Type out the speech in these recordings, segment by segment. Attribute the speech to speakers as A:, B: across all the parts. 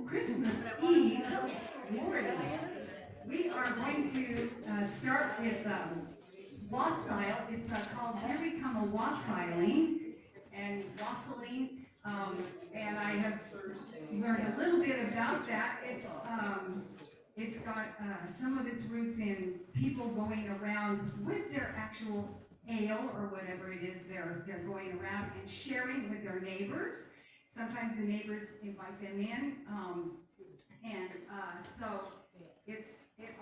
A: Christmas Eve morning. We are going to start with wassail. It's called Here We Come a Wassailing and wassailing. And I have learned a little bit about that. It's got some of its roots in people going around with their actual ale or whatever it is they're going around and sharing with their neighbors. Sometimes the neighbors invite them in, so it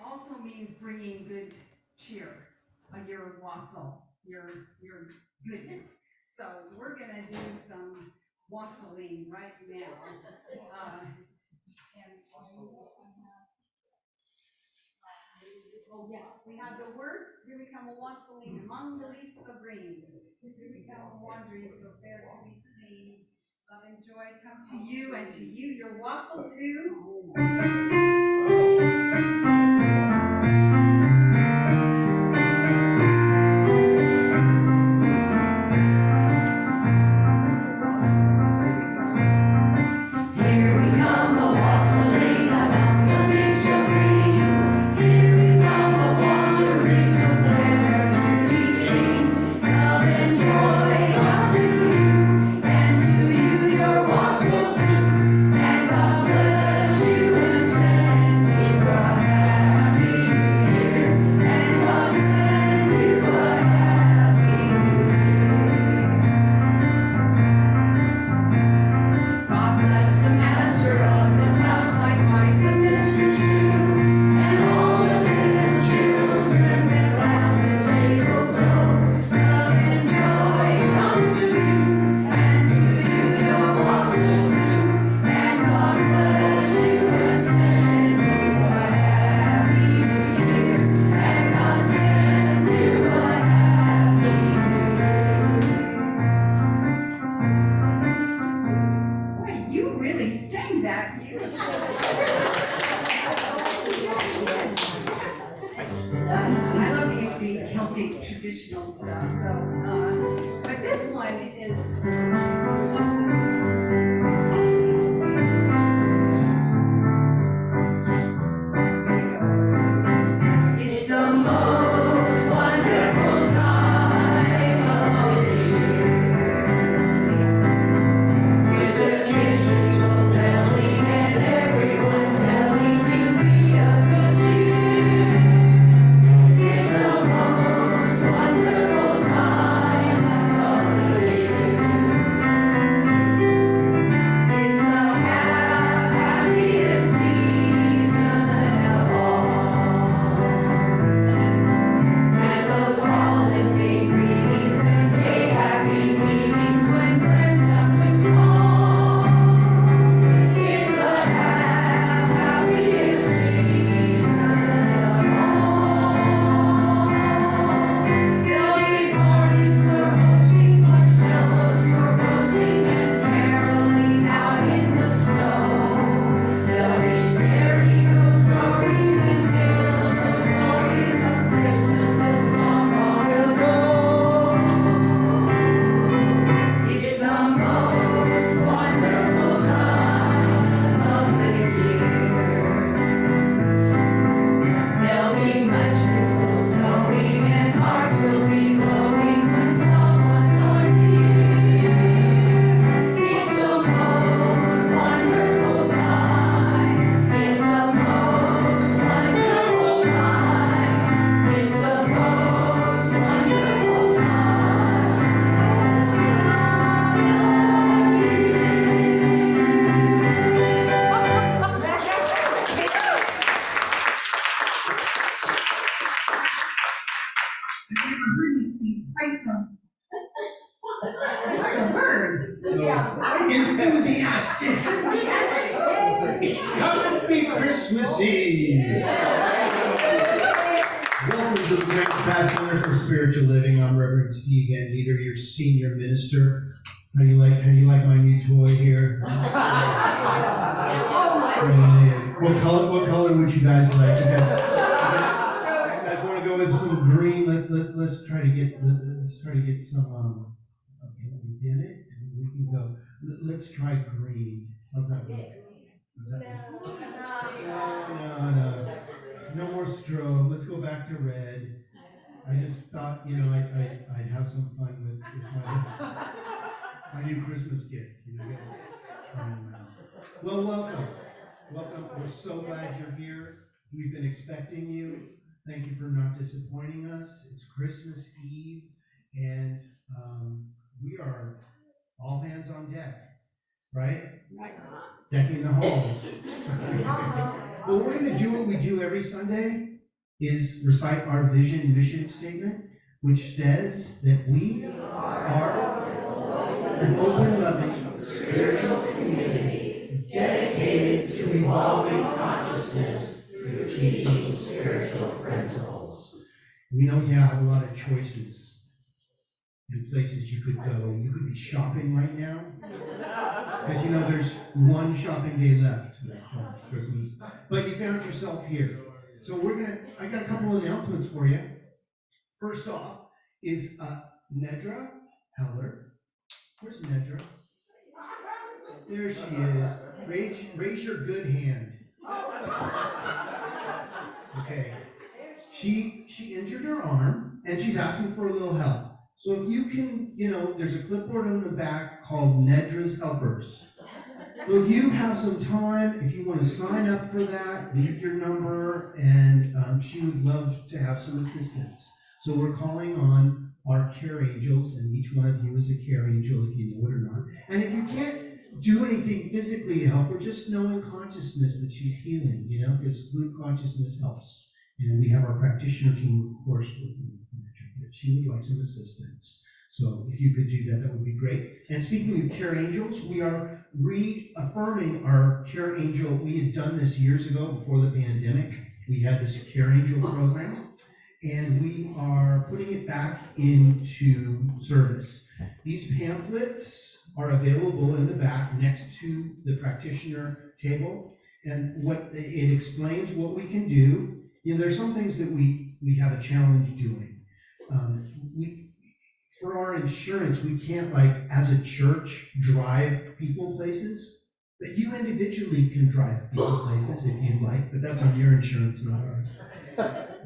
A: also means bringing good cheer, your wassail, your goodness. So we're gonna do some wassailing right now. Oh yes, we have the words. Here we come a wassailing among the leaves so green. Here we come a wandering so fair to be seen. Love and joy come to you, and to you your wassail too. Traditional stuff. So, but this one is. It's the most wonderful time of the year. There's a jingle belling and everyone telling you be of good cheer. It's the most wonderful time of the year. It's the happiest season of all. And those holiday greetings and gay happy meetings when friends come to call. It's the happiest season of all. There'll be parties for hosting, marshmallows for roasting, and caroling out in the snow. There'll be stereo stories and tales of the glories of Christmases long, long ago. It's the most wonderful time of the year. There'll be much mistletoeing and hearts will be glowing when loved ones are near. It's the most wonderful time. It's the most wonderful time. It's the most wonderful time of the I've never heard you sing quite so. What's the word?
B: Enthusiastic. Happy Christmas Eve. Welcome to the Grant Ambassador for Spiritual Living. I'm Reverend Steve Van Dieter, your senior minister. How do you like my new toy here? What color would you guys like? You guys want to go with some green? Let's try to get some. Okay, we did it. We can go. Let's try green. How's that look? Was that no. No more strobe. Let's go back to red. I just thought, I'd have some fun with my new Christmas gift. Trying them out. Well, welcome. We're so glad you're here. We've been expecting you. Thank you for not disappointing us. It's Christmas Eve, and we are all hands on deck, right? Decking the halls. Well, we're going to do what we do every Sunday, is recite our vision mission statement, which says that we are an open, loving, spiritual community dedicated to evolving consciousness through teaching spiritual principles. We know you have a lot of choices and places you could go. You could be shopping right now, because there's one shopping day left until Christmas. But you found yourself here. So I got a couple of announcements for you. First off is Nedra Heller. Where's Nedra? There she is. Raise your good hand. Okay. She injured her arm, and she's asking for a little help. So if you can, there's a clipboard on the back called Nedra's Helpers. So if you have some time, if you want to sign up for that, leave your number, and she would love to have some assistance. So we're calling on our care angels, and each one of you is a care angel if you know it or not. And if you can't do anything physically to help her, just know in consciousness that she's healing, because good consciousness helps. And we have our practitioner team, of course, working with Nedra. She would like some assistance. So if you could do that, that would be great. And speaking of care angels, we are reaffirming our care angel. We had done this years ago before the pandemic. We had this care angel program, and we are putting it back into service. These pamphlets are available in the back next to the practitioner table, and it explains what we can do. There's some things that we have a challenge doing. For our insurance, we can't, as a church, drive people places, but you individually can drive people places if you'd like, but that's on your insurance, not ours.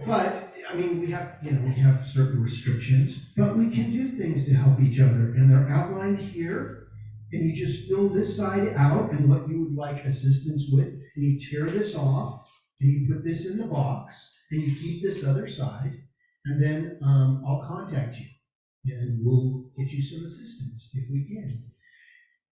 B: But, we have certain restrictions, but we can do things to help each other, and they're outlined here, and you just fill this side out and what you would like assistance with, and you tear this off, and you put this in the box, and you keep this other side, and then I'll contact you. And we'll get you some assistance if we can.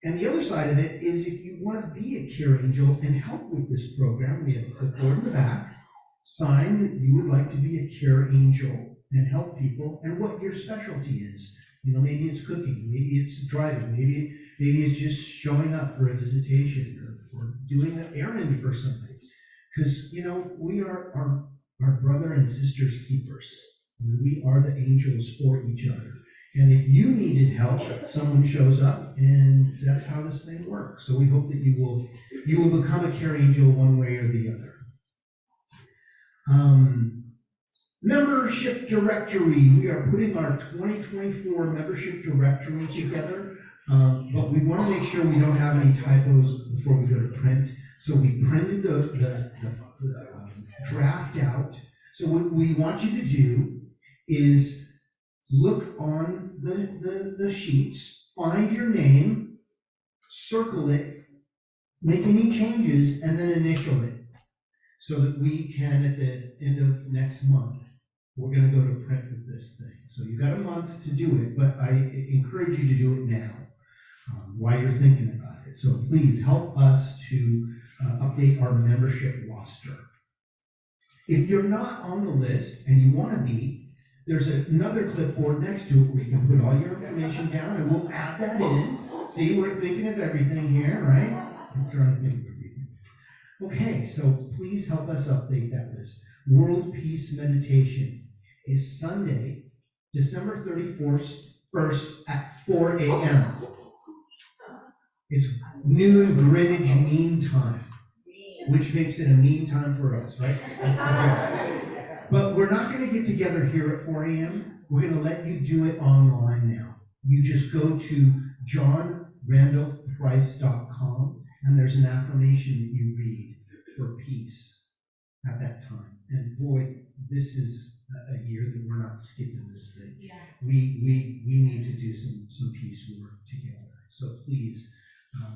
B: And the other side of it is, if you want to be a care angel and help with this program, we have a clipboard in the back. Sign that you would like to be a care angel and help people, and what your specialty is. Maybe it's cooking, maybe it's driving, maybe it's just showing up for a visitation or doing an errand for something. Because we are our brother and sister's keepers. We are the angels for each other. And if you needed help, someone shows up, and that's how this thing works. So we hope that you will become a care angel one way or the other. Membership directory. We are putting our 2024 membership directory together, but we want to make sure we don't have any typos before we go to print. So we printed the draft out. So what we want you to do is look on the sheets, find your name, circle it, make any changes, and then initial it, so that we can, at the end of next month, we're going to go to print with this thing. So you've got a month to do it, but I encourage you to do it now, while you're thinking about it. So please help us to update our membership roster. If you're not on the list and you want to be, there's another clipboard next to it where you can put all your information down, and we'll add that in. See, we're thinking of everything here, right? I'm trying to think of everything. Okay, so please help us update that list. World Peace Meditation is Sunday, December 31st at 4 a.m. It's noon Greenwich Mean Time, which makes it a mean time for us, right? That's the joke. But we're not going to get together here at 4 a.m. We're going to let you do it online now. You just go to johnrandolphprice.com, and there's an affirmation that you read for peace at that time. And boy, this is a year that we're not skipping this thing.
A: Yeah.
B: We need to do some peace work together. So please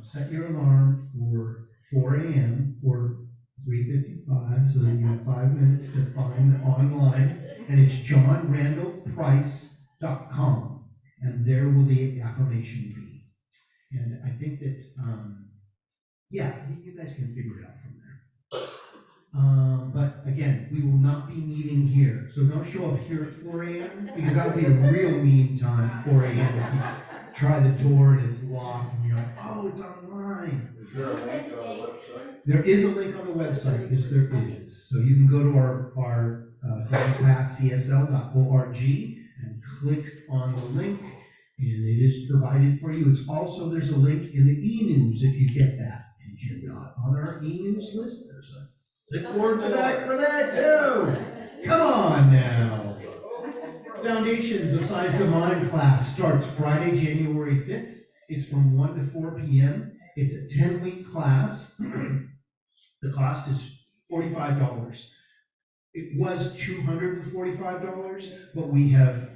B: set your alarm for 4 a.m. or 3:55, so that you have 5 minutes to find online. And it's johnrandolphprice.com, and there will the affirmation be. And I think that, you guys can figure it out from there. But again, we will not be meeting here, so don't show up here at 4 a.m. because that'll be a real mean time, 4 a.m. If you try the door and it's locked, and you're like, oh, it's online.
C: Is there a link on the website?
B: There is a link on the website, yes there is. So you can go to our grandpasscsl.org and click on the link, and it is provided for you. It's also, there's a link in the e-news if you get that. And if you're not on our e-news list, there's a clipboard for that too. Come on now. Foundations of Science of Mind class starts Friday, January 5th. It's from 1 to 4 p.m. It's a 10-week class. The cost is $45. It was $245, but we have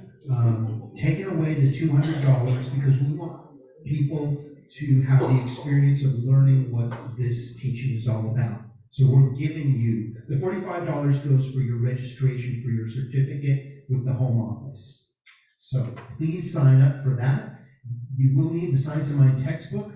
B: taken away the $200 because we want people to have the experience of learning what this teaching is all about. So we're giving you, the $45 goes for your registration for your certificate with the home office. So please sign up for that. You will need the Science of Mind textbook.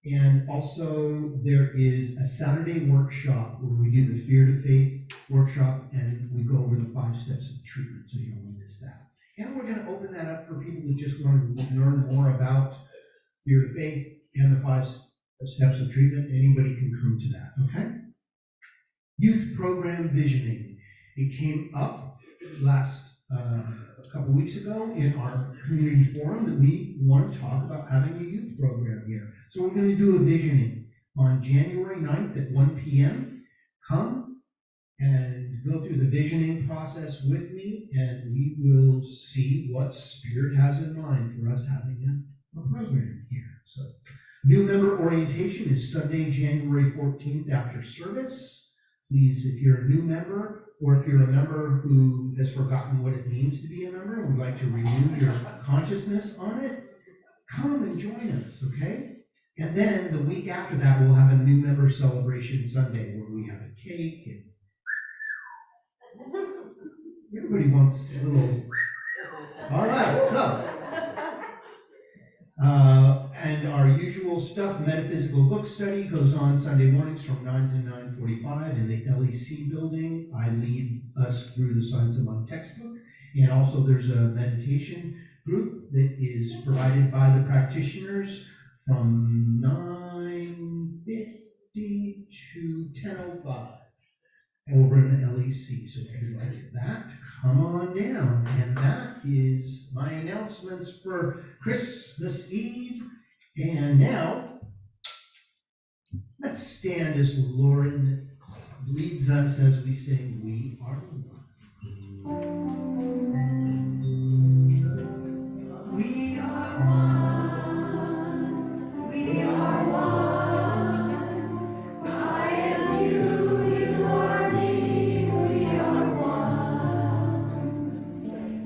B: And also there is a Saturday workshop where we do the Fear to Faith workshop, and we go over the 5 steps of treatment, so you don't want to miss that. And we're going to open that up for people that just want to learn more about Fear to Faith and the 5 steps of treatment. Anybody can come to that, okay? Youth program visioning. It came up last a couple weeks ago in our community forum that we want to talk about having a youth program here. So we're going to do a visioning on January 9th at 1 p.m. Come and go through the visioning process with me, and we will see what Spirit has in mind for us having a program here. So new member orientation is Sunday, January 14th after service. Please, if you're a new member, or if you're a member who has forgotten what it means to be a member and would like to renew your consciousness on it, come and join us, okay? And then the week after that, we'll have a new member celebration Sunday where we have a cake and everybody wants a little. All right, so. And our usual stuff, metaphysical book study, goes on Sunday mornings from 9 to 9:45 in the LEC building. I lead us through the Science of Mind textbook. And also there's a meditation group that is provided by the practitioners from 9:50 to 10:05 over in the LEC. So if you like that, come on down. And that is my announcements for Christmas Eve. And now, let's stand as Lauren leads us as we sing, We Are One.
A: We are one. We are one. I am you, you are me. We are one.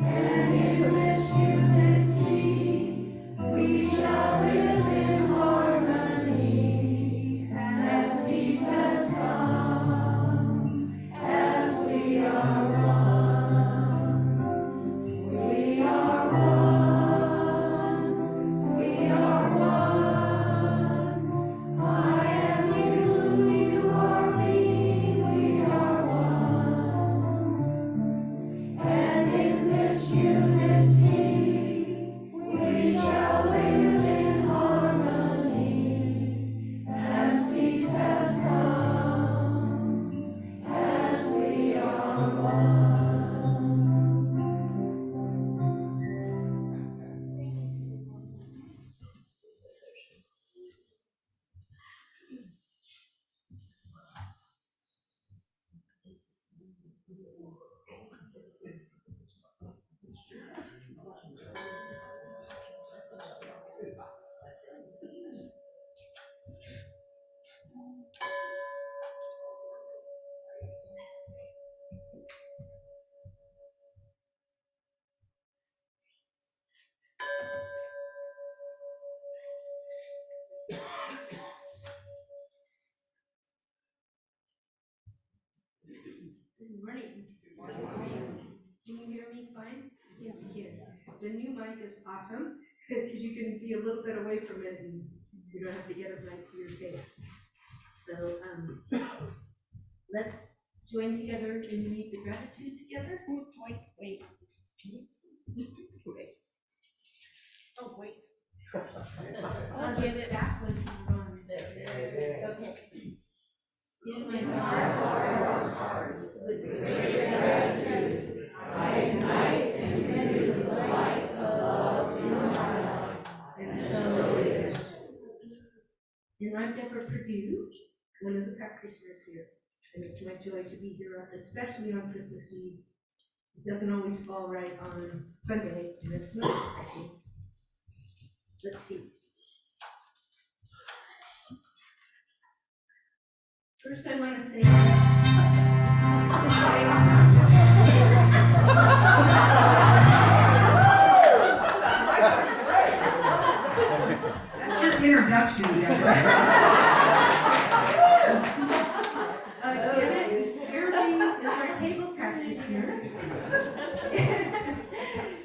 A: And in this unity, we shall live in harmony as peace has come, as we are one.
D: Good morning. Can you hear me fine? Yeah, you can. The new mic is awesome because you can be a little bit away from it and you don't have to get it right to your face. So let's join together and read the gratitude together. Wait. Oh, wait. I'll get it back when you're on. Okay. In my hearts, with great gratitude, I ignite and renew the light of love in my life, and so it is. And I'm Deborah Perdue, one of the practitioners here, and it's my joy to be here, especially on Christmas Eve. It doesn't always fall right on Sunday, and it's not expected. Let's see. First, I want to say.
A: That's your introduction, Deborah.
D: Janet Irving is our table practitioner.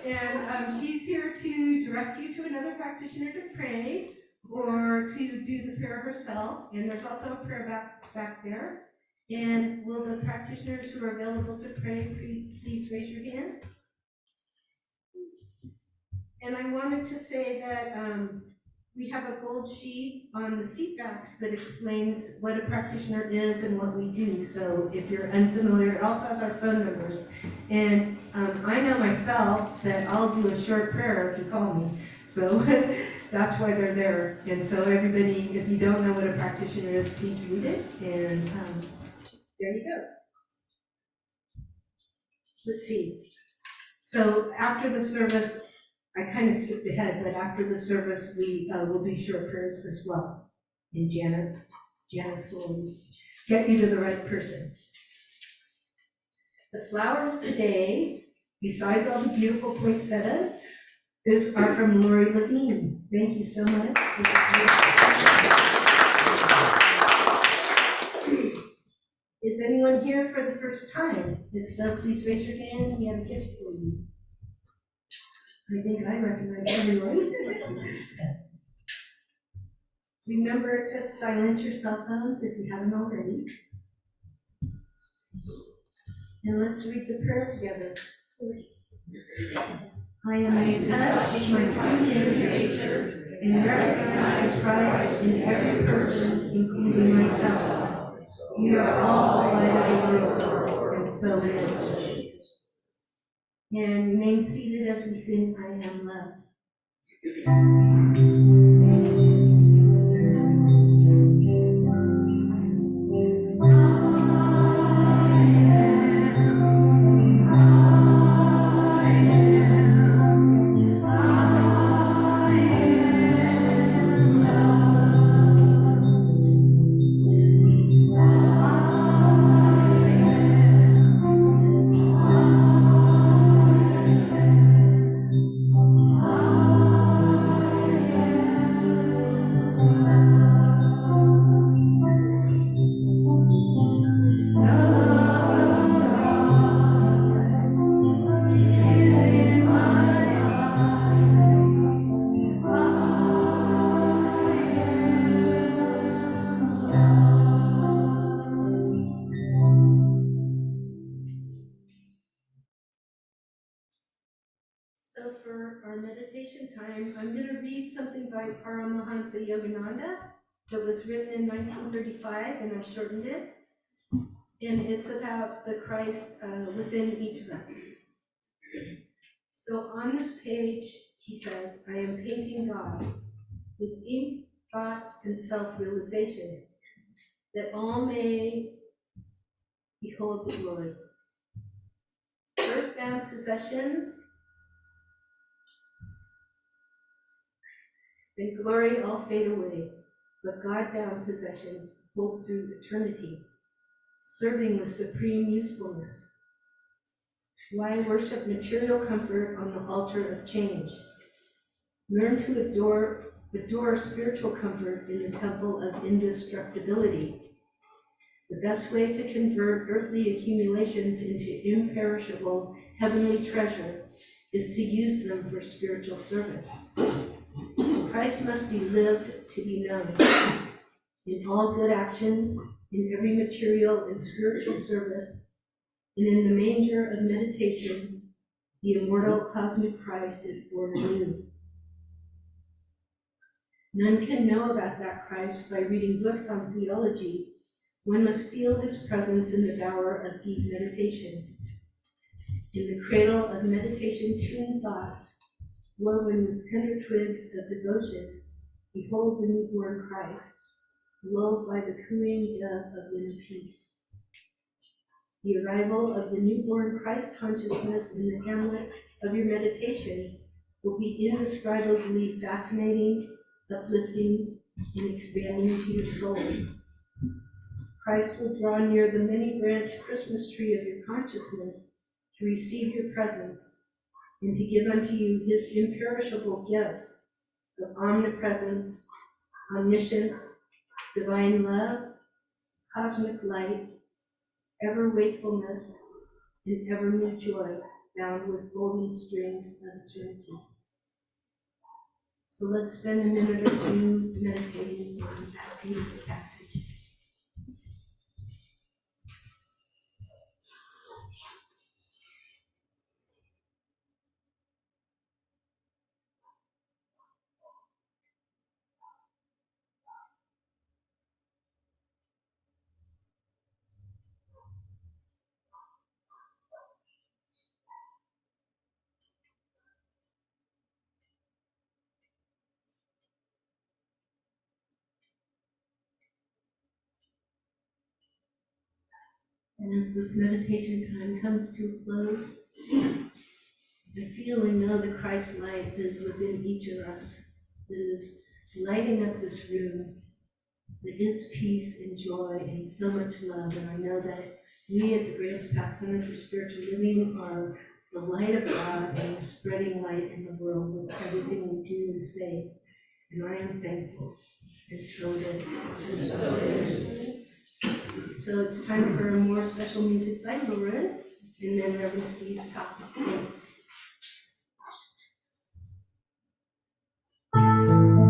D: And she's here to direct you to another practitioner to pray or to do the prayer herself. And there's also a prayer box back there. And will the practitioners who are available to pray, please raise your hand? And I wanted to say that we have a gold sheet on the seat backs that explains what a practitioner is and what we do. So if you're unfamiliar, it also has our phone numbers. And I know myself that I'll do a short prayer if you call me. So that's why they're there. And so everybody, if you don't know what a practitioner is, please read it. And there you go. Let's see. So after the service, I kind of skipped ahead, but after the service, we will do short prayers as well. And Janice will get you to the right person. The flowers today, besides all the beautiful poinsettias, are from Lori Levine. Thank you so much. Is anyone here for the first time? If so, please raise your hand. We have a gift for you. I think I recognize everyone. Remember to silence your cell phones if you haven't already. And let's read the prayer together. I am in touch with my true nature and recognize Christ in every person, including myself. We are all light of the world, and so it is. And remain seated as we sing I Am Love. So for our meditation time, I'm going to read something by Paramahansa Yogananda that was written in 1935, and I shortened it. And it's about the Christ within each of us. So on this page, he says, I am painting God with ink, thoughts, and self-realization, that all may behold the glory. Earthbound possessions and glory all fade away, but God-bound possessions hold through eternity, serving with supreme usefulness. Why worship material comfort on the altar of change? Learn to adore spiritual comfort in the temple of indestructibility. The best way to convert earthly accumulations into imperishable heavenly treasure is to use them for spiritual service. Christ must be lived to be known. In all good actions, in every material and spiritual service, and in the manger of meditation, the immortal cosmic Christ is born anew. None can know about that Christ by reading books on theology. One must feel his presence in the bower of deep meditation. In the cradle of meditation-tuned thoughts, woven with tender twigs of devotion, behold the newborn Christ, lulled by the cooing dove of inner peace. The arrival of the newborn Christ consciousness in the hamlet of your meditation will be indescribably fascinating, uplifting, and expanding to your soul. Christ will draw near the many-branched Christmas tree of your consciousness to receive your presence and to give unto you his imperishable gifts of omnipresence, omniscience, divine love, cosmic light, ever wakefulness, and ever new joy bound with golden strings of eternity. So let's spend a minute or two meditating on that beautiful passage. And as this meditation time comes to a close, I feel and know the Christ light that is within each of us, that is lighting up this room, that is peace and joy and so much love. And I know that we at the Grants Pass Center for Spiritual Living are the light of God, and we're spreading light in the world with everything we do and say. And I am thankful. And so it is. So it is. So it's time for more special music by Lauren, and then Reverend Steve's talk. Thank you.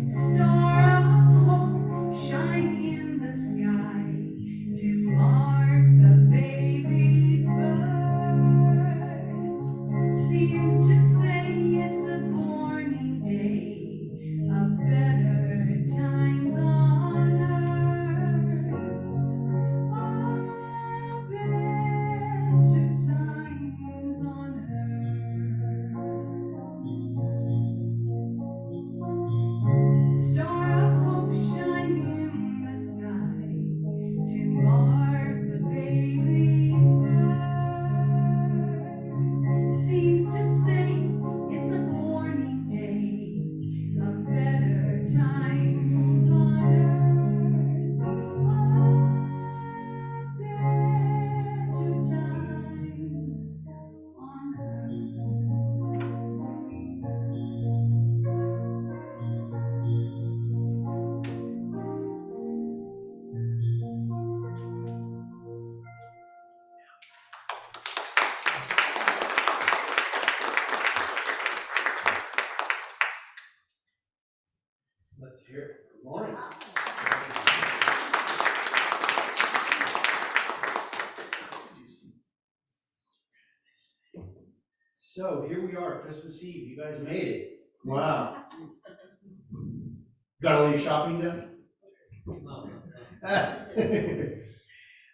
A: Star of
B: Let's hear it for Lauren. So here we are, Christmas Eve. You guys made it. Wow. Got all your shopping done?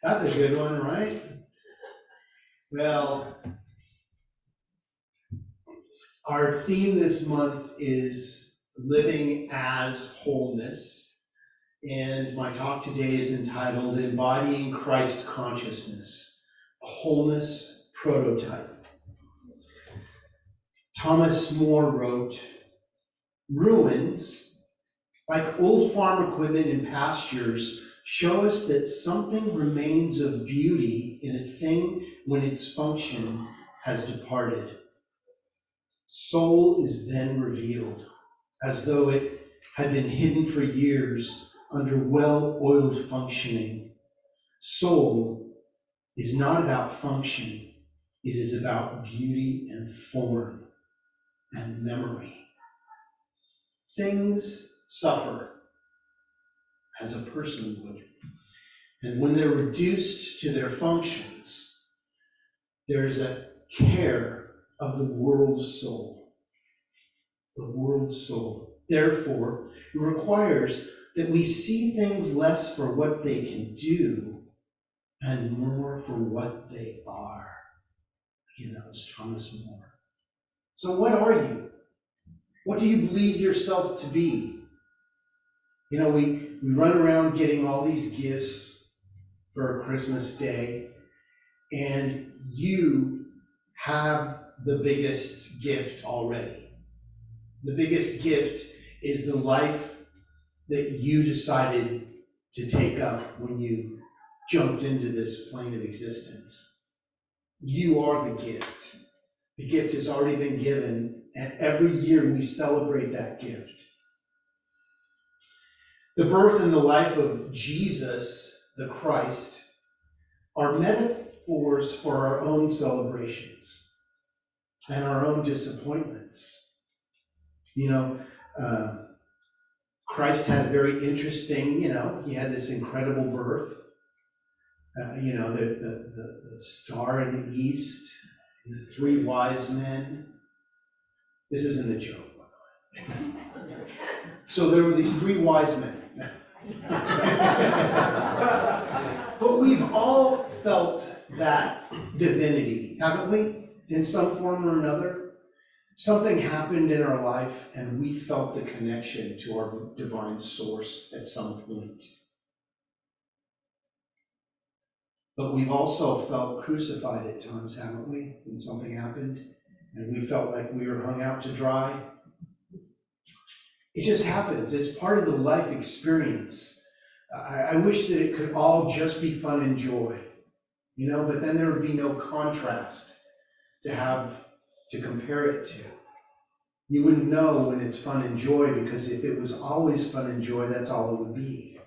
B: That's a good one, right? Well, our theme this month is living as wholeness. And my talk today is entitled Embodying Christ Consciousness, a Wholeness Prototype. Thomas More wrote, "Ruins, like old farm equipment and pastures, show us that something remains of beauty in a thing when its function has departed. Soul is then revealed, as though it had been hidden for years under well-oiled functioning. Soul is not about function, it is about beauty and form and memory. Things suffer, as a person would, and when they're reduced to their functions, there is a care of the world soul. The world soul. Therefore, it requires that we see things less for what they can do and more for what they are." Again, that was Thomas More. So what are you? What do you believe yourself to be? You know, we run around getting all these gifts for Christmas Day, and you have the biggest gift already. The biggest gift is the life that you decided to take up when you jumped into this plane of existence. You are the gift. The gift has already been given, and every year we celebrate that gift. The birth and the life of Jesus, the Christ, are metaphors for our own celebrations and our own disappointments. You know, Christ had a very interesting, he had this incredible birth. The star in the east, and the three wise men. This isn't a joke, by the way. So there were these three wise men. But we've all felt that divinity, haven't we? In some form or another. Something happened in our life and we felt the connection to our divine source at some point. But we've also felt crucified at times, haven't we? When something happened and we felt like we were hung out to dry. It just happens. It's part of the life experience. I wish that it could all just be fun and joy, but then there would be no contrast to have to compare it to. You wouldn't know when it's fun and joy, because if it was always fun and joy, that's all it would be.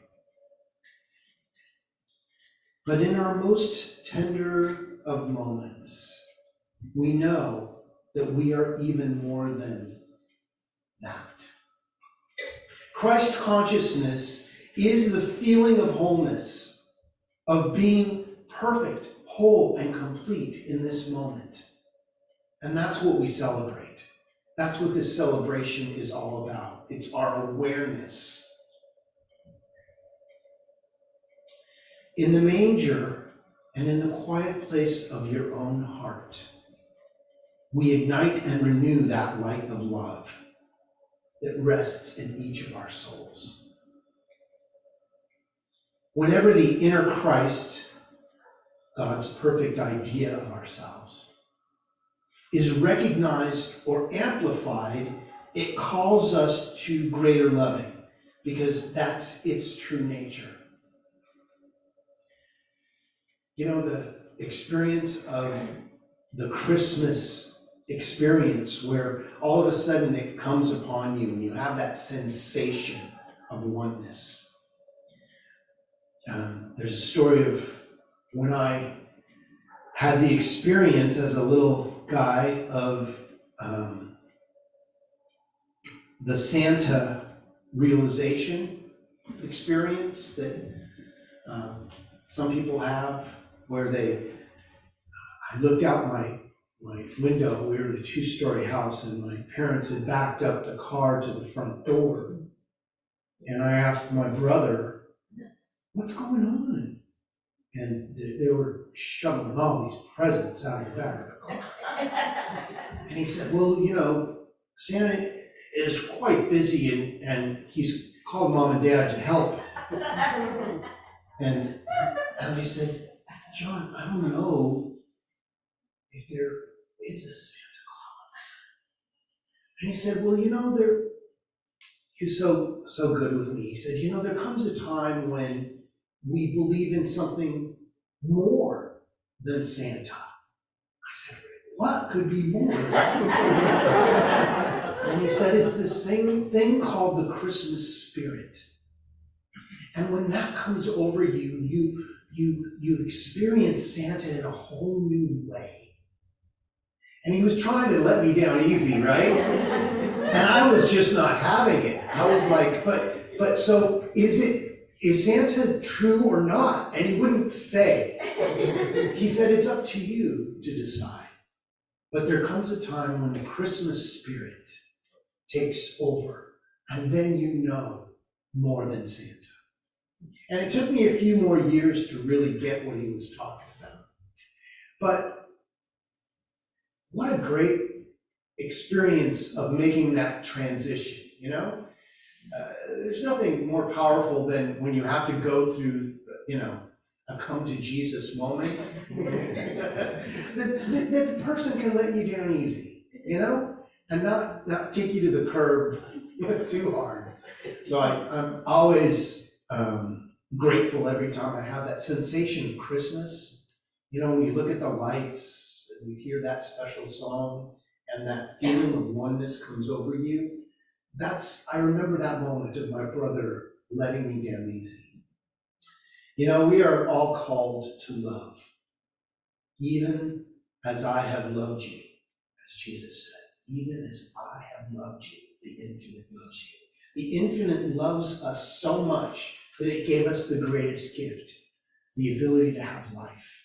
B: But in our most tender of moments, we know that we are even more than that. Christ consciousness is the feeling of wholeness, of being perfect, whole, and complete in this moment. And that's what we celebrate. That's what this celebration is all about. It's our awareness. In the manger and in the quiet place of your own heart, we ignite and renew that light of love that rests in each of our souls. Whenever the inner Christ, God's perfect idea of ourselves, is recognized or amplified, it calls us to greater loving, because that's its true nature. The experience of the Christmas experience, where all of a sudden it comes upon you and you have that sensation of oneness. There's a story of when I had the experience as a little guy of the Santa realization experience that some people have, where I looked out my window. We were in a 2-story house, and my parents had backed up the car to the front door. And I asked my brother, "What's going on?" And they were shoveling all these presents out of the back of the car. And he said, "Well, Santa is quite busy, and he's called Mom and Dad to help." And I said, "John, I don't know if there is a Santa Claus." And he said, "Well, he was so good with me. He said, there comes a time when we believe in something more than Santa." I said, "What could be more than Santa?" And he said, "It's the same thing called the Christmas spirit. And when that comes over you, you experience Santa in a whole new way." And he was trying to let me down easy, right? And I was just not having it. I was like, but so is Santa true or not? And he wouldn't say. He said, "It's up to you to decide. But there comes a time when the Christmas spirit takes over, and then you know more than Santa." And it took me a few more years to really get what he was talking about. But what a great experience of making that transition, There's nothing more powerful than when you have to go through, a come to Jesus moment. The person can let you down easy, and not kick you to the curb too hard. So I'm always grateful every time I have that sensation of Christmas. When you look at the lights and you hear that special song and that feeling of oneness comes over you, I remember that moment of my brother letting me down easy. We are all called to love, even as I have loved you, as Jesus said, even as I have loved you, the infinite loves you. The infinite loves us so much that it gave us the greatest gift, the ability to have life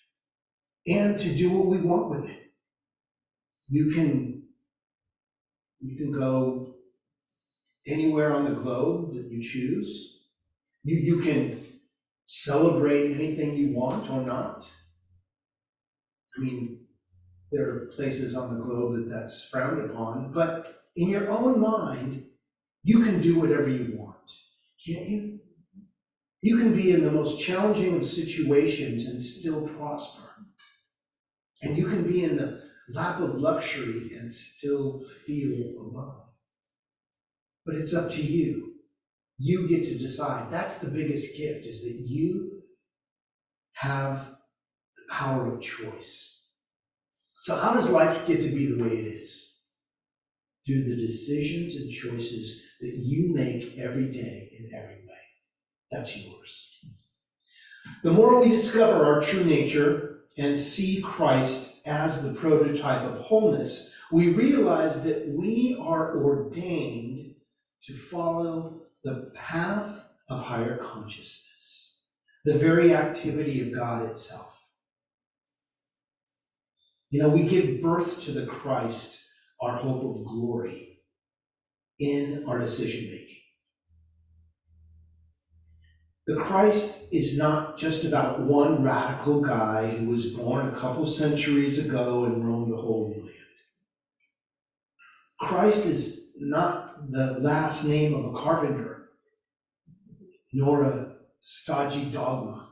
B: and to do what we want with it. You can go anywhere on the globe that you choose. You can celebrate anything you want or not. I mean, there are places on the globe that's frowned upon, but in your own mind, you can do whatever you want, can't you? You can be in the most challenging of situations and still prosper. And you can be in the lap of luxury and still feel alone. But it's up to you. You get to decide. That's the biggest gift, is that you have the power of choice. So how does life get to be the way it is? Through the decisions and choices that you make every day in every way. That's yours. The more we discover our true nature and see Christ as the prototype of wholeness, we realize that we are ordained to follow the path of higher consciousness, the very activity of God itself. We give birth to the Christ, our hope of glory, in our decision making. The Christ is not just about one radical guy who was born a couple centuries ago and roamed the Holy Land. Christ is not the last name of a carpenter, nor a stodgy dogma.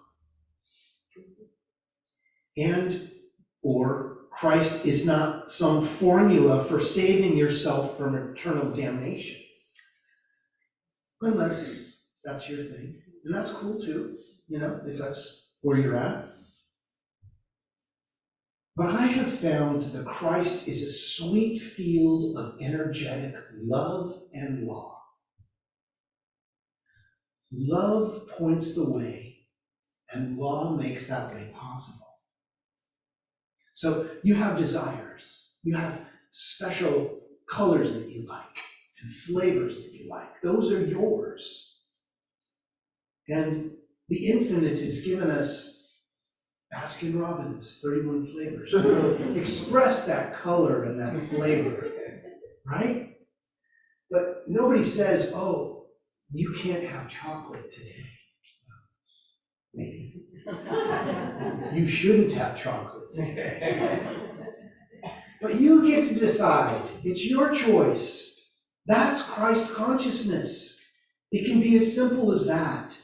B: Or Christ is not some formula for saving yourself from eternal damnation. Unless that's your thing. And that's cool too, if that's where you're at. But I have found that the Christ is a sweet field of energetic love and law. Love points the way, and law makes that way possible. So you have desires. You have special colors that you like and flavors that you like. Those are yours. And the infinite has given us Baskin Robbins, 31 flavors, to express that color and that flavor, right? But nobody says, oh, you can't have chocolate today. Maybe. You shouldn't have chocolate today. But you get to decide. It's your choice. That's Christ consciousness. It can be as simple as that.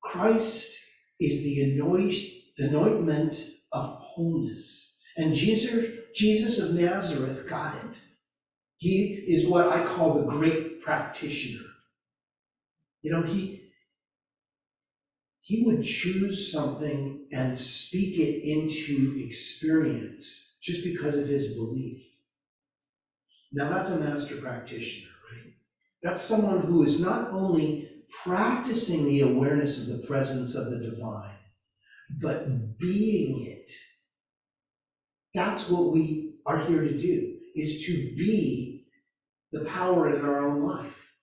B: Christ is the anointment of wholeness. And Jesus of Nazareth got it. He is what I call the great practitioner. You know, he would choose something and speak it into experience just because of his belief. Now that's a master practitioner, right? That's someone who is not only practicing the awareness of the presence of the divine, but being it. That's what we are here to do, is to be the power in our own life.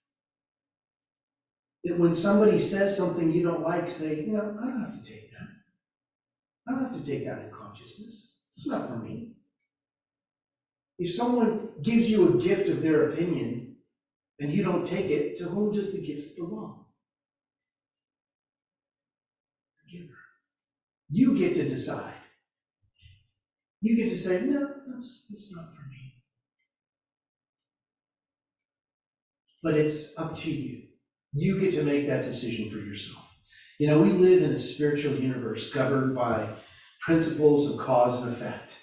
B: That when somebody says something you don't like, say, you know, I don't have to take that. I don't have to take that in consciousness. It's not for me. If someone gives you a gift of their opinion and you don't take it, to whom does the gift belong? The giver. You get to decide. You get to say, no, that's not for me. But it's up to you. You get to make that decision for yourself. You know, we live in a spiritual universe governed by principles of cause and effect.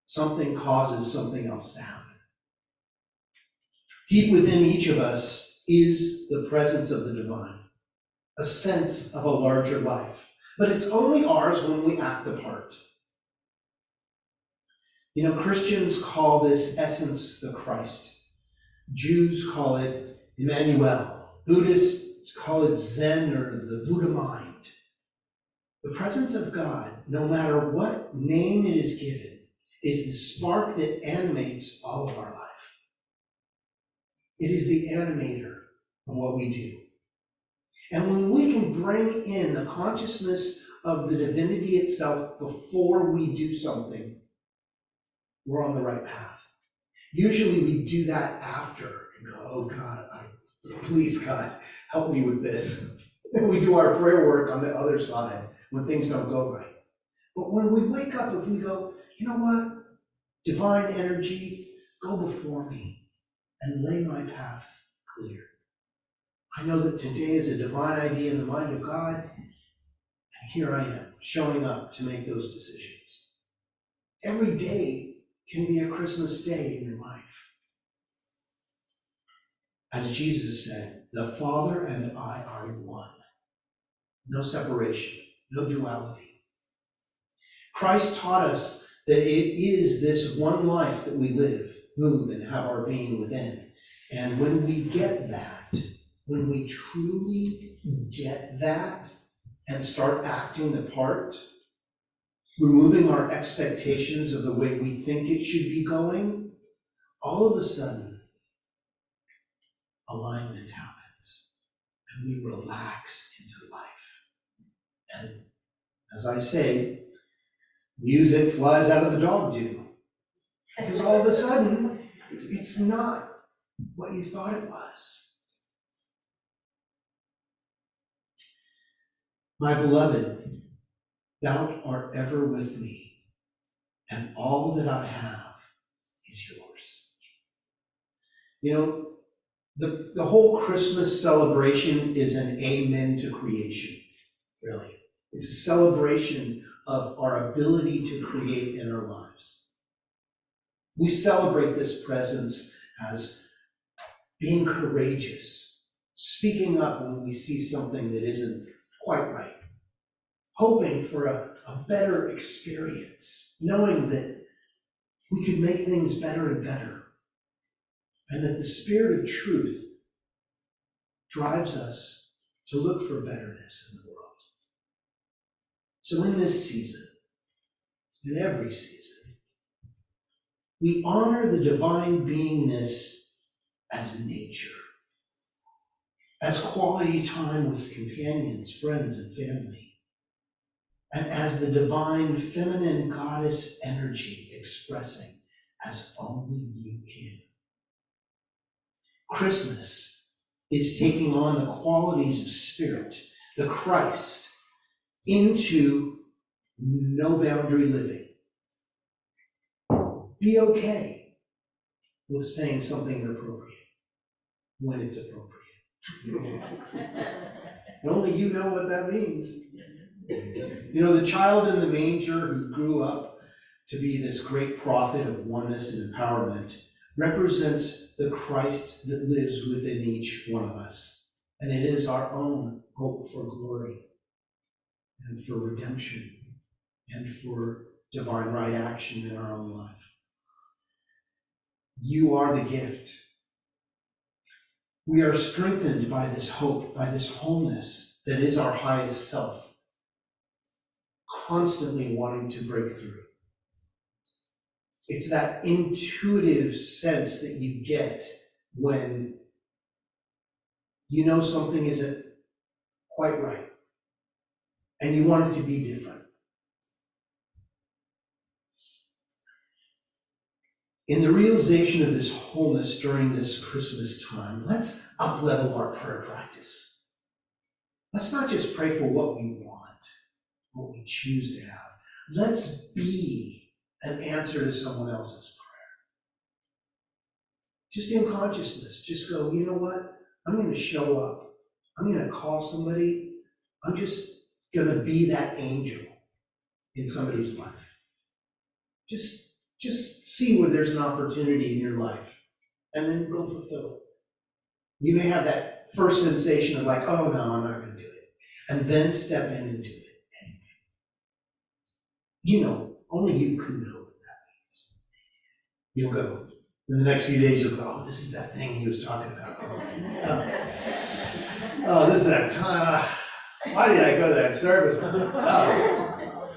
B: Something causes something else to happen. Deep within each of us is the presence of the divine, a sense of a larger life. But it's only ours when we act the part. You know, Christians call this essence the Christ. Jews call it Emmanuel. Buddhists call it Zen or the Buddha mind. The presence of God, no matter what name it is given, is the spark that animates all of our life. It is the animator of what we do. And when we can bring in the consciousness of the divinity itself before we do something, we're on the right path. Usually we do that after and go, oh God, please God, help me with this. And we do our prayer work on the other side when things don't go right. But when we wake up, if we go, you know what? Divine energy, go before me and lay my path clear. I know that today is a divine idea in the mind of God, and here I am, showing up to make those decisions. Every day can be a Christmas day in your life. As Jesus said, the Father and I are one. No separation, no duality. Christ taught us that it is this one life that we live, move, and have our being within. And when we get that, when we truly get that and start acting the part, removing our expectations of the way we think it should be going, all of a sudden, alignment happens and we relax into life. And as I say, music flies out of the dog do. Because all of a sudden, it's not what you thought it was. My beloved, thou art ever with me, and all that I have is yours. You know, the whole Christmas celebration is an amen to creation, really. It's a celebration of our ability to create in our lives. We celebrate this presence as being courageous, speaking up when we see something that isn't quite right, hoping for a better experience, knowing that we could make things better and better, and that the Spirit of truth drives us to look for betterness in the world. So in this season, in every season,
E: We honor the divine beingness as nature, as quality time with companions, friends, and family, and as the divine feminine goddess energy expressing as only you can. Christmas is taking on the qualities of spirit, the Christ, into no boundary living. Be okay with saying something inappropriate when it's appropriate. And only you know what that means. You know, the child in the manger who grew up to be this great prophet of oneness and empowerment represents the Christ that lives within each one of us. And it is our own hope for glory and for redemption and for divine right action in our own life. You are the gift. We are strengthened by this hope, by this wholeness that is our highest self, constantly wanting to break through. It's that intuitive sense that you get when you know something isn't quite right and you want it to be different. In the realization of this wholeness during this Christmas time, let's up-level our prayer practice. Let's not just pray for what we want, what we choose to have. Let's be an answer to someone else's prayer. Just in consciousness, just go, you know what? I'm going to show up. I'm going to call somebody. I'm just going to be that angel in somebody's life. Just see where there's an opportunity in your life and then go fulfill it. You may have that first sensation of like, oh no, I'm not going to do it. And then step in and do it anyway. You know, only you can know what that means. You'll go. In the next few days, you'll go, oh, this is that thing he was talking about. Oh, this is that time. Why did I go to that service? Oh.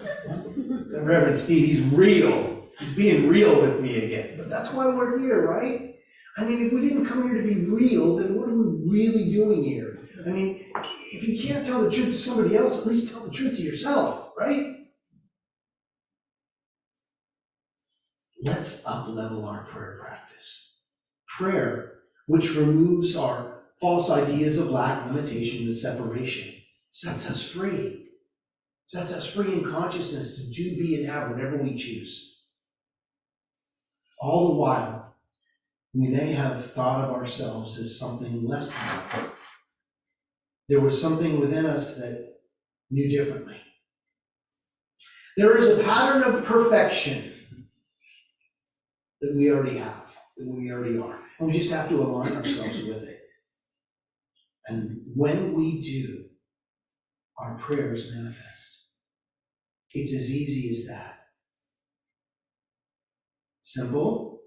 E: The Reverend Steve, he's real. He's being real with me again. But that's why we're here, right? I mean, if we didn't come here to be real, then what are we really doing here? I mean, if you can't tell the truth to somebody else, at least tell the truth to yourself, right? Let's up-level our prayer practice. Prayer, which removes our false ideas of lack, limitation, and separation, sets us free. Sets us free in consciousness to do, be, and have whatever we choose. All the while, we may have thought of ourselves as something less than that. There was something within us that knew differently. There is a pattern of perfection that we already have, that we already are. And we just have to align ourselves with it. And when we do, our prayers manifest. It's as easy as that. Simple,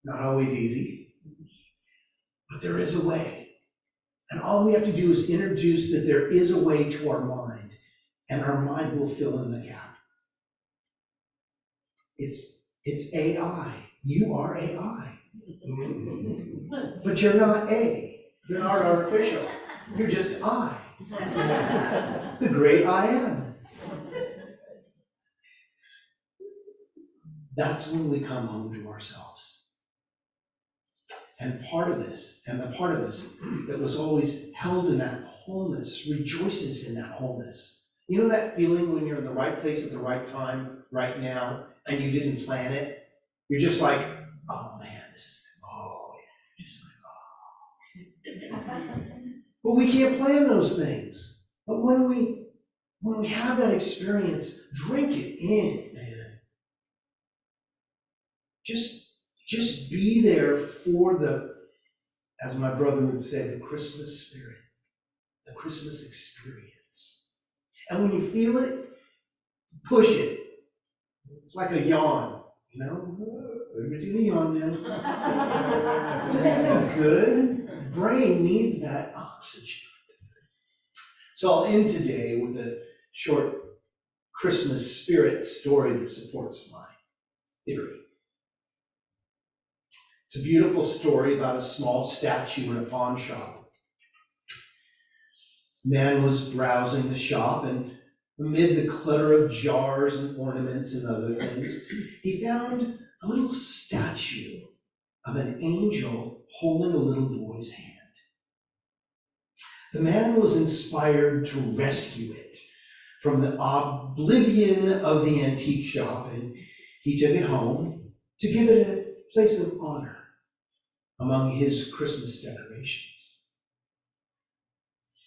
E: not always easy, but there is a way. And all we have to do is introduce that there is a way to our mind, and our mind will fill in the gap. It's AI. You are AI. But you're not A. You're not artificial. You're just I. The great I am. That's when we come home to ourselves. And the part of us that was always held in that wholeness rejoices in that wholeness. You know that feeling when you're in the right place at the right time, right now, and you didn't plan it? You're just like, oh man, this is But we can't plan those things. But when we have that experience, drink it in, man. Just be there for the, as my brother would say, the Christmas spirit, the Christmas experience. And when you feel it, push it. It's like a yawn, you know? Everybody's gonna yawn now. Doesn't that feel good? Brain needs that oxygen. So I'll end today with a short Christmas spirit story that supports mine. theory. It's a beautiful story about a small statue in a pawn shop. A man was browsing the shop, and amid the clutter of jars and ornaments and other things, he found a little statue of an angel holding a little boy's hand. The man was inspired to rescue it from the oblivion of the antique shop, and he took it home to give it a place of honor among his Christmas decorations.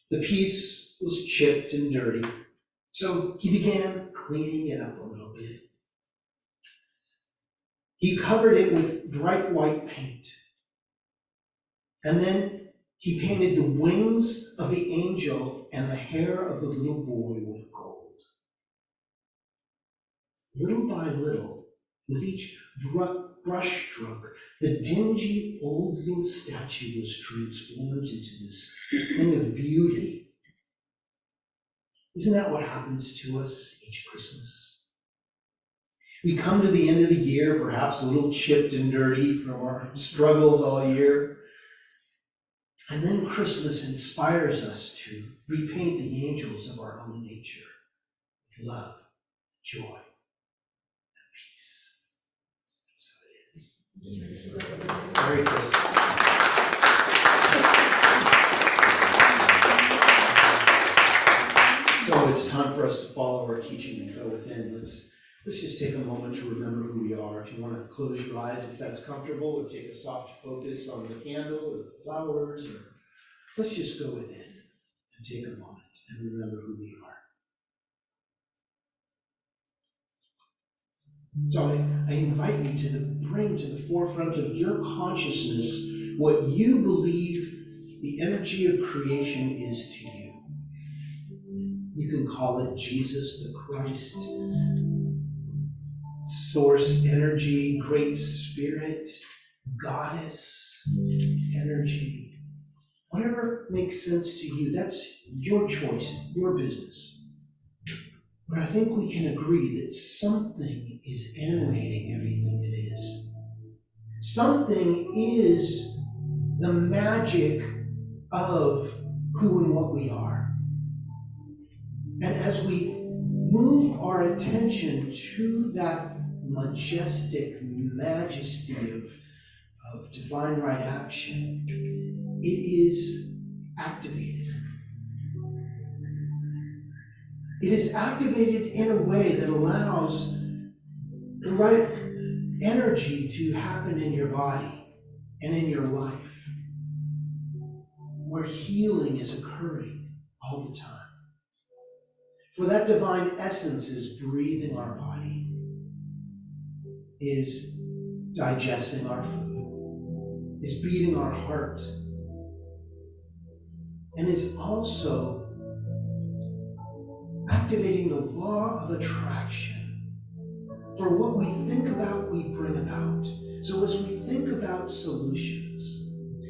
E: The piece was chipped and dirty, so he began cleaning it up a little bit. He covered it with bright white paint, and then he painted the wings of the angel and the hair of the little boy with gold. Little by little, with each brush stroke, the dingy old little statue was transformed into this thing of beauty. Isn't that what happens to us each Christmas? We come to the end of the year, perhaps a little chipped and dirty from our struggles all year. And then Christmas inspires us to repaint the angels of our own nature with love, joy, and peace. That's how it is. Merry Christmas. So it's time for us to follow our teaching and go within. Let's just take a moment to remember who we are. If you want to close your eyes, if that's comfortable, or take a soft focus on the candle or the flowers, or let's just go within and take a moment and remember who we are. So I invite you to bring to the forefront of your consciousness what you believe the energy of creation is to you. You can call it Jesus the Christ, source energy, great spirit, goddess energy. Whatever makes sense to you, that's your choice, your business. But I think we can agree that something is animating everything that is. Something is the magic of who and what we are. And as we move our attention to that majestic majesty of divine right action, it is activated. It is activated in a way that allows the right energy to happen in your body and in your life, where healing is occurring all the time. For that divine essence is breathing our body, is digesting our food, is beating our heart, and is also activating the law of attraction. For what we think about, we bring about. So as we think about solutions,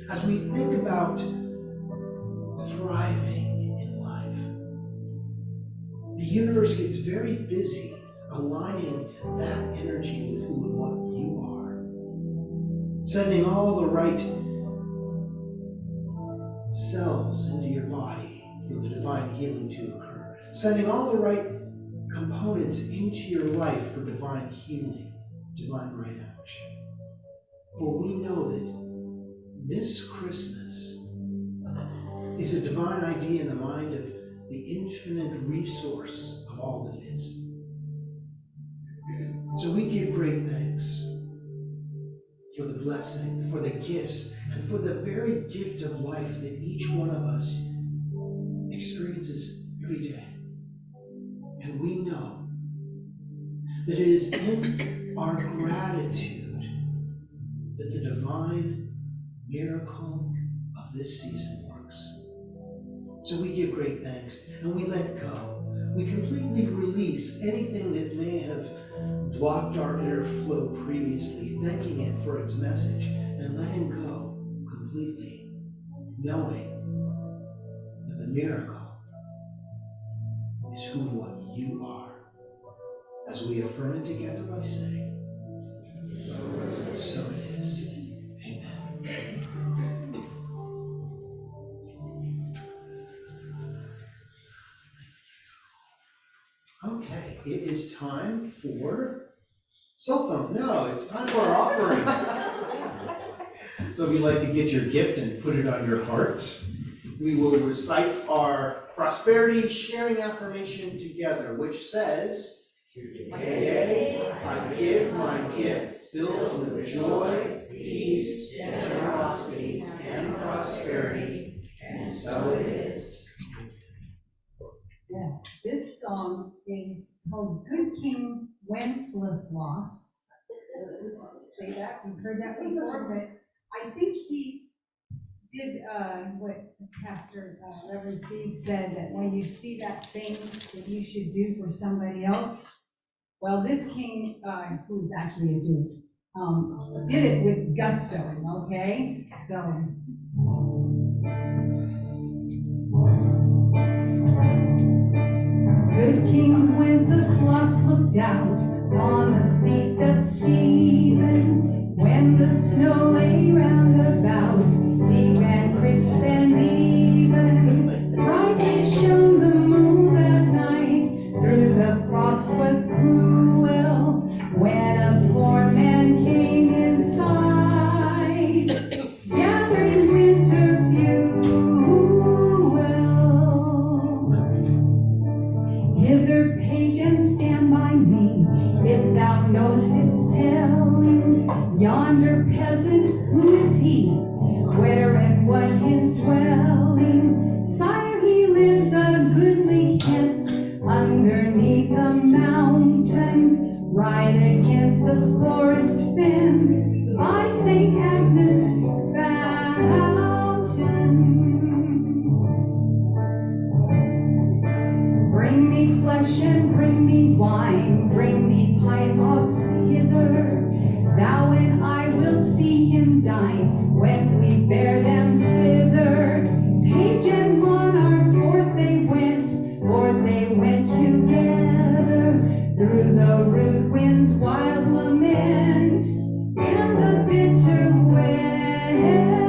E: as we think about thriving in life, the universe gets very busy aligning that energy with who and what you are, sending all the right cells into your body for the divine healing to occur, sending all the right components into your life for divine healing, divine right action. For we know that this Christmas is a divine idea in the mind of the infinite resource of all that is. So we give great thanks for the blessing, for the gifts, and for the very gift of life that each one of us experiences every day. And we know that it is in our gratitude that the divine miracle of this season works. So we give great thanks and we let go. We completely release anything that may have blocked our inner flow previously, thanking it for its message and letting go completely, knowing that the miracle is who and what you are. As we affirm it together by saying, it is time for cell phone. No, it's time for our offering. So if you'd like to get your gift and put it on your heart, we will recite our prosperity sharing affirmation together, which says, "Today I give my gift filled with joy, peace, generosity, and prosperity, and so it is."
A: Yeah, this song is called Good King Wenceslas. Say that, you've heard that before, but I think he did what Pastor Reverend Steve said, that when you see that thing that you should do for somebody else, well, this king, who's actually a duke, did it with gusto, okay? So. Good King Wenceslas looked out on the feast of Stephen, when the snow lay round about, deep and crisp and even. Brightly shone the moon that night, through the frost was cruel, when a poor man came inside, gathering winter fuel. Hither, page, and stand by me, if thou know'st its telling. Yonder peasant, who is he? Where and what his dwelling? Sire, he lives a goodly hence, underneath a mountain, right against the forest fence, by St. Agnes fountain. Bring me flesh and bring me wine, bring me pine logs hither. Thou and I will see him dine, when we bear them thither. Page and monarch, forth they went together, through the rude wind's wild lament, and the bitter weather.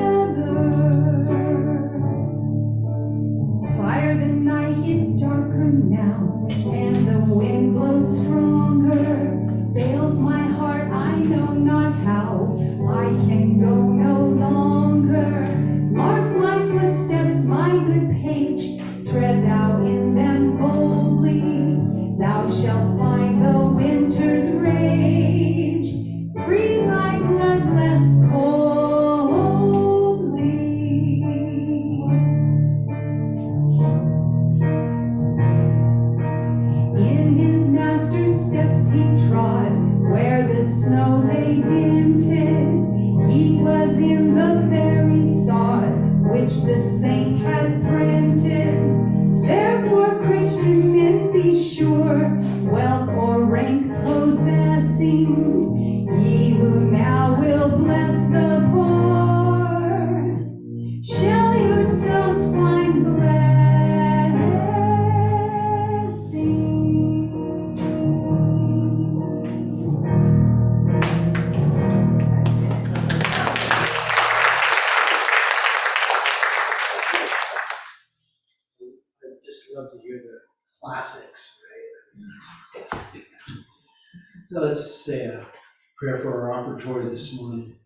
A: Sire, the night is darker now, and the wind blows stronger. Fails my heart, I know not how, I can go no longer. Mark my footsteps, my good page, tread thou in them boldly. Thou shalt find the winter's rage, freeze thy blood less coldly. In his master's steps he trod, where the snow lay dinted. He was in the very sod, which the saint had printed. Therefore, Christian men, be sure, wealth or rank possessing, ye who now will bless the poor, shall yourselves find
E: I just love to hear the classics, right? So let's say a prayer for our offertory this morning.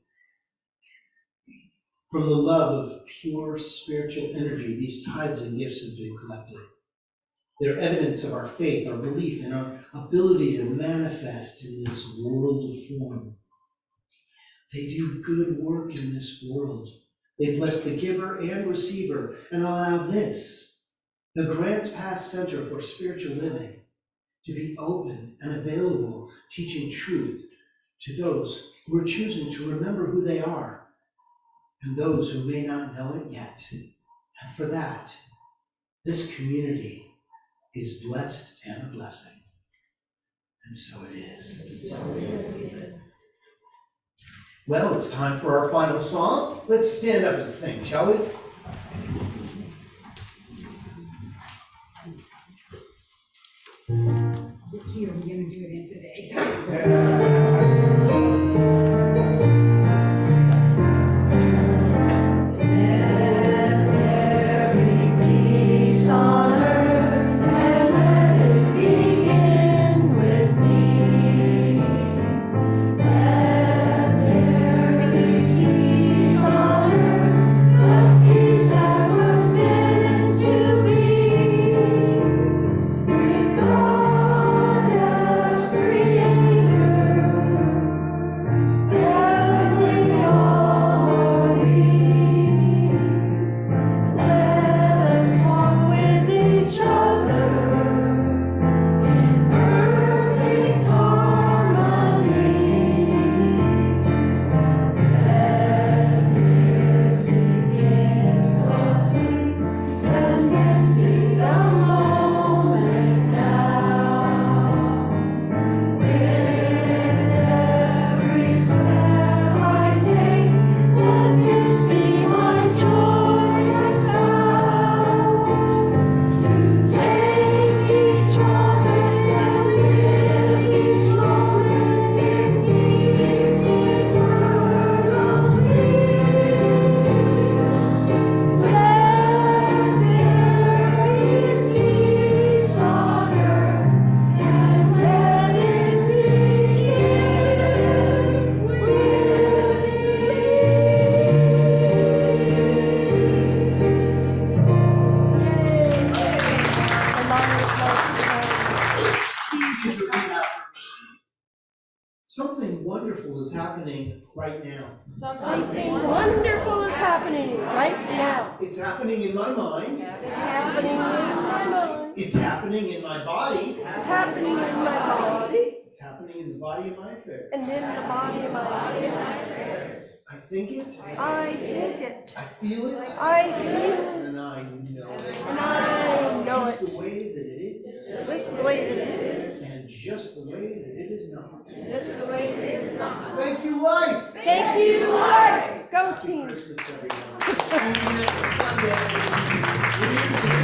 E: From the love of pure spiritual energy, these tithes and gifts have been collected. They're evidence of our faith, our belief, and our ability to manifest in this world of form. They do good work in this world. They bless the giver and receiver, and allow this, the Grants Pass Center for Spiritual Living, to be open and available, teaching truth to those who are choosing to remember who they are, and those who may not know it yet. And for that, this community is blessed and a blessing. And so it is. Well, it's time for our final song. Let's stand up and sing, shall we?
A: What key are we gonna do it in today?
D: Peace on earth, and let it begin
E: right now.
F: Something wonderful is happening right now.
E: It's happening in my mind.
F: It's happening in my mind.
E: It's happening in my body.
F: It's happening in my body.
E: It's happening in the body of my affairs.
F: And in the body of my affairs.
E: I think it.
F: I think it.
E: I feel it.
F: I feel it.
E: And I know it.
F: And I know
E: Just
F: it.
E: the way that it is.
F: Just the way that it is.
E: And just the way that it is not.
F: Just the way it is not.
E: Thank you, life.
F: Thank you, life. Go
E: Happy
F: team.
E: Christmas, everyone. See you next Sunday.